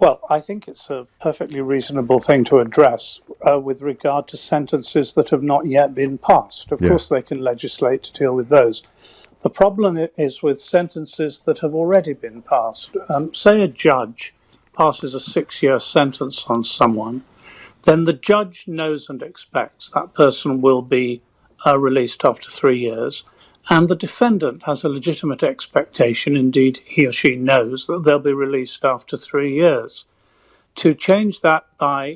Well, I think it's a perfectly reasonable thing to address with regard to sentences that have not yet been passed. Of course, they can legislate to deal with those. The problem is with sentences that have already been passed. Say a judge passes a 6-year sentence on someone, then the judge knows and expects that person will be released after 3 years. And the defendant has a legitimate expectation, indeed he or she knows, that they'll be released after 3 years. To change that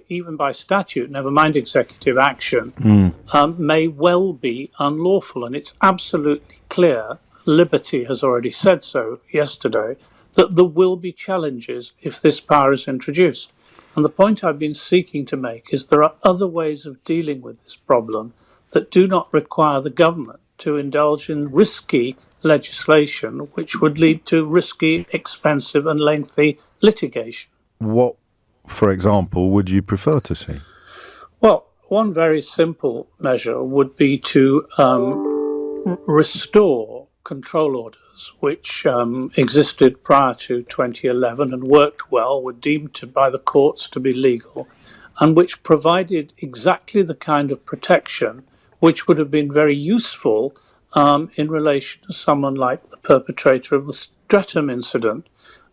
even by statute, never mind executive action, may well be unlawful. And it's absolutely clear, Liberty has already said so yesterday, that there will be challenges if this power is introduced. And the point I've been seeking to make is there are other ways of dealing with this problem that do not require the government to indulge in risky legislation, which would lead to risky, expensive and lengthy litigation. What, for example, would you prefer to see? Well, one very simple measure would be to restore control orders, which existed prior to 2011 and worked well, were deemed by the courts to be legal, and which provided exactly the kind of protection which would have been very useful in relation to someone like the perpetrator of the Streatham incident.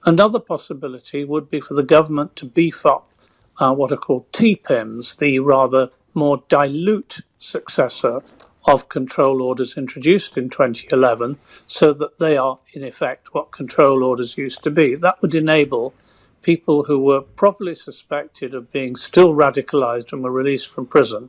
Another possibility would be for the government to beef up what are called TPims, the rather more dilute successor of control orders introduced in 2011, so that they are, in effect, what control orders used to be. That would enable people who were properly suspected of being still radicalised and were released from prison.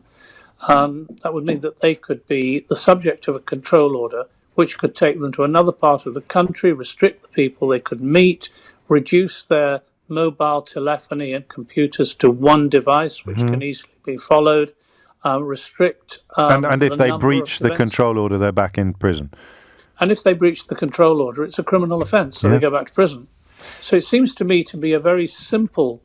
That would mean that they could be the subject of a control order, which could take them to another part of the country, restrict the people they could meet, reduce their mobile telephony and computers to one device, which can easily be followed, restrict... and if they breach the control order, they're back in prison. And if they breach the control order, it's a criminal offence, so they go back to prison. So it seems to me to be a very simple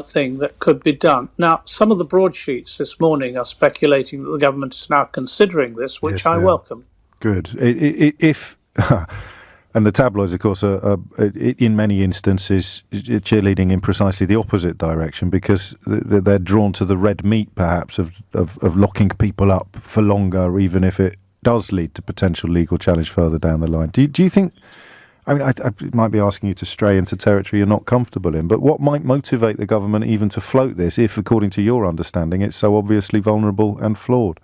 thing that could be done. Now, some of the broadsheets this morning are speculating that the government is now considering this, which I welcome. Good. If and the tabloids, of course, are in many instances cheerleading in precisely the opposite direction, because they're drawn to the red meat, perhaps, of locking people up for longer, even if it does lead to potential legal challenge further down the line. Do you think... I mean, I might be asking you to stray into territory you're not comfortable in, but what might motivate the government even to float this if, according to your understanding, it's so obviously vulnerable and flawed?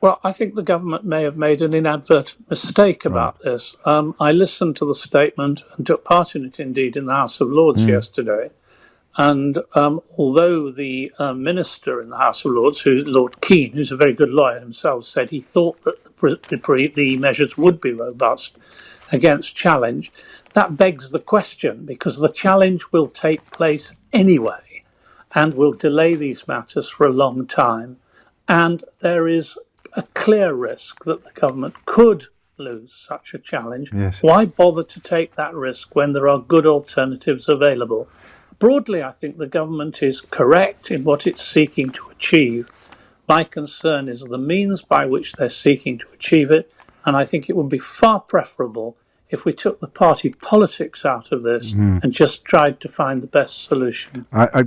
Well, I think the government may have made an inadvertent mistake about this. I listened to the statement and took part in it, indeed, in the House of Lords yesterday. And although the minister in the House of Lords, Lord Keane, who's a very good lawyer himself, said he thought that the measures would be robust against challenge, that begs the question, because the challenge will take place anyway and will delay these matters for a long time. And there is a clear risk that the government could lose such a challenge. Yes. Why bother to take that risk when there are good alternatives available? Broadly, I think the government is correct in what it's seeking to achieve. My concern is the means by which they're seeking to achieve it, and I think it would be far preferable if we took the party politics out of this and just tried to find the best solution. I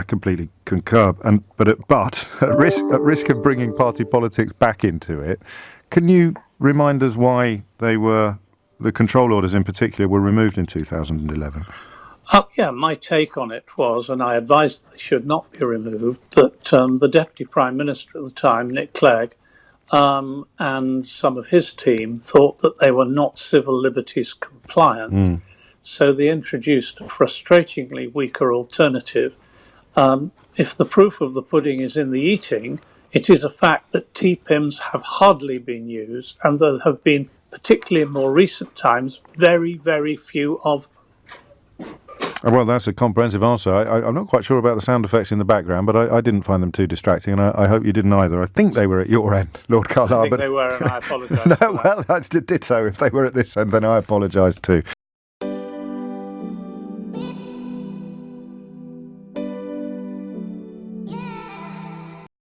completely concur, but at risk of bringing party politics back into it, can you remind us why the control orders in particular were removed in 2011? My take on it was, and I advised that they should not be removed, that the Deputy Prime Minister at the time, Nick Clegg, and some of his team thought that they were not civil liberties compliant. So they introduced a frustratingly weaker alternative. If the proof of the pudding is in the eating, it is a fact that TPims have hardly been used, and there have been, particularly in more recent times, very, very few of them. Well, that's a comprehensive answer. I'm not quite sure about the sound effects in the background, but I didn't find them too distracting, and I hope you didn't either. I think they were at your end, Lord Carlile. I think they were, and I apologise. No, well, I did so. If they were at this end, then I apologise too.